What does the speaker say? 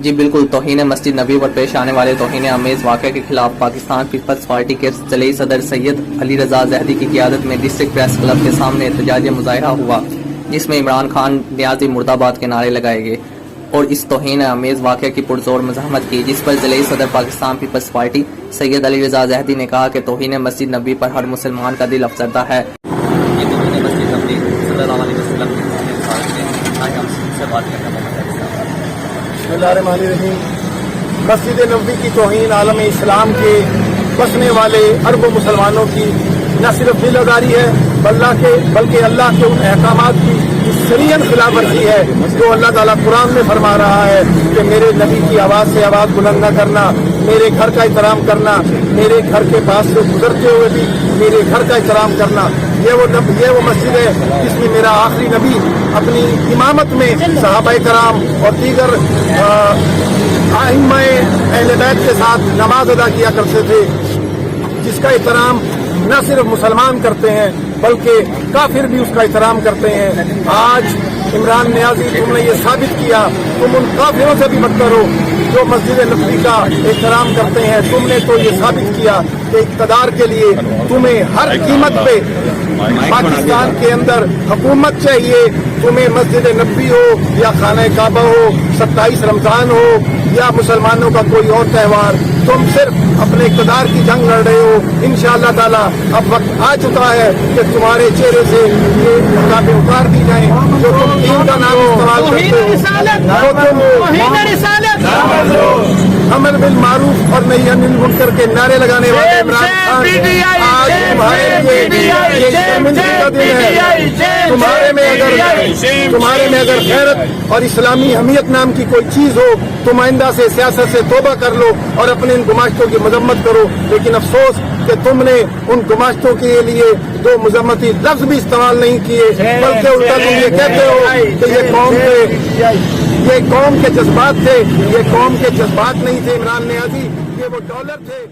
جی بالکل، توہین مسجد نبی پر پیش آنے والے توہین آمیز واقعے کے خلاف پاکستان پیپلز پارٹی کے ضلعی صدر سید علی رضا زہدی کی قیادت میں ڈسٹرکٹ پریس کلب کے سامنے احتجاجی مظاہرہ ہوا، جس میں عمران خان نیازی مرد آباد کے نعرے لگائے گئے اور اس توہین آمیز واقعے کی پرزور مزاحمت کی، جس پر ضلعی صدر پاکستان پیپلز پارٹی سید علی رضا زہدی نے کہا کہ توہین مسجد نبی پر ہر مسلمان کا دل افسردہ ہے۔ یہ توہین مسجد نبی صلی اللہ علیہ وسلم کے ہم سے بات کرنا بسم اللہ الرحمن الرحیم۔ مسجد نبوی کی توہین عالم اسلام کے بسنے والے اربوں مسلمانوں کی نہ صرف دل آزاری ہے بلکہ اللہ کے ان احکامات کی شریعت خلاف ورزی ہے جو اللہ تعالیٰ قرآن میں فرما رہا ہے کہ میرے نبی کی آواز سے آواز بلند نہ کرنا، میرے گھر کا احترام کرنا، میرے گھر کے پاس سے گزرتے ہوئے بھی میرے گھر کا احترام کرنا۔ یہ وہ مسجد ہے جس میں میرا آخری نبی اپنی امامت میں صحابہ کرام اور دیگر ائمہ اہل بیت کے ساتھ نماز ادا کیا کرتے تھے، جس کا احترام نہ صرف مسلمان کرتے ہیں بلکہ کافر بھی اس کا احترام کرتے ہیں۔ آج عمران نیازی تم نے یہ ثابت کیا، تم ان کافروں سے بھی بدتر ہو جو مسجد نبوی کا احترام کرتے ہیں۔ تم نے تو یہ ثابت کیا کہ اقتدار کے لیے تمہیں ہر قیمت پہ پاکستان کے اندر حکومت چاہیے، تمہیں مسجد نبوی ہو یا خانہ کعبہ ہو، 27 رمضان ہو یا مسلمانوں کا کوئی اور تہوار، تم صرف اپنے اقتدار کی جنگ لڑ رہے ہو۔ انشاءاللہ تعالیٰ اب وقت آ چکا ہے کہ تمہارے چہرے سے یہ نقابیں اتار دی جائیں۔ جو تم دین کا نام استعمال کرتے ہو، امر بالمعروف اور نہی عن المنکر کے نعرے لگانے والے عمران خان، آج تمہارے لیے یہ شرمندگی کا دن ہے۔ تمہارے میں اگر غیرت اور اسلامی حمیت نام کی کوئی چیز ہو تم آئندہ سے سیاست سے توبہ کر لو اور اپنے ان گماشتوں کی مذمت کرو، لیکن افسوس کہ تم نے ان گماشتوں کے لیے دو مذمتی لفظ بھی استعمال نہیں کیے، بلکہ الٹا تم یہ کہتے ہو کہ یہ قوم کے جذبات تھے۔ یہ قوم کے جذبات نہیں تھے عمران نیازی، یہ وہ ڈالر تھے۔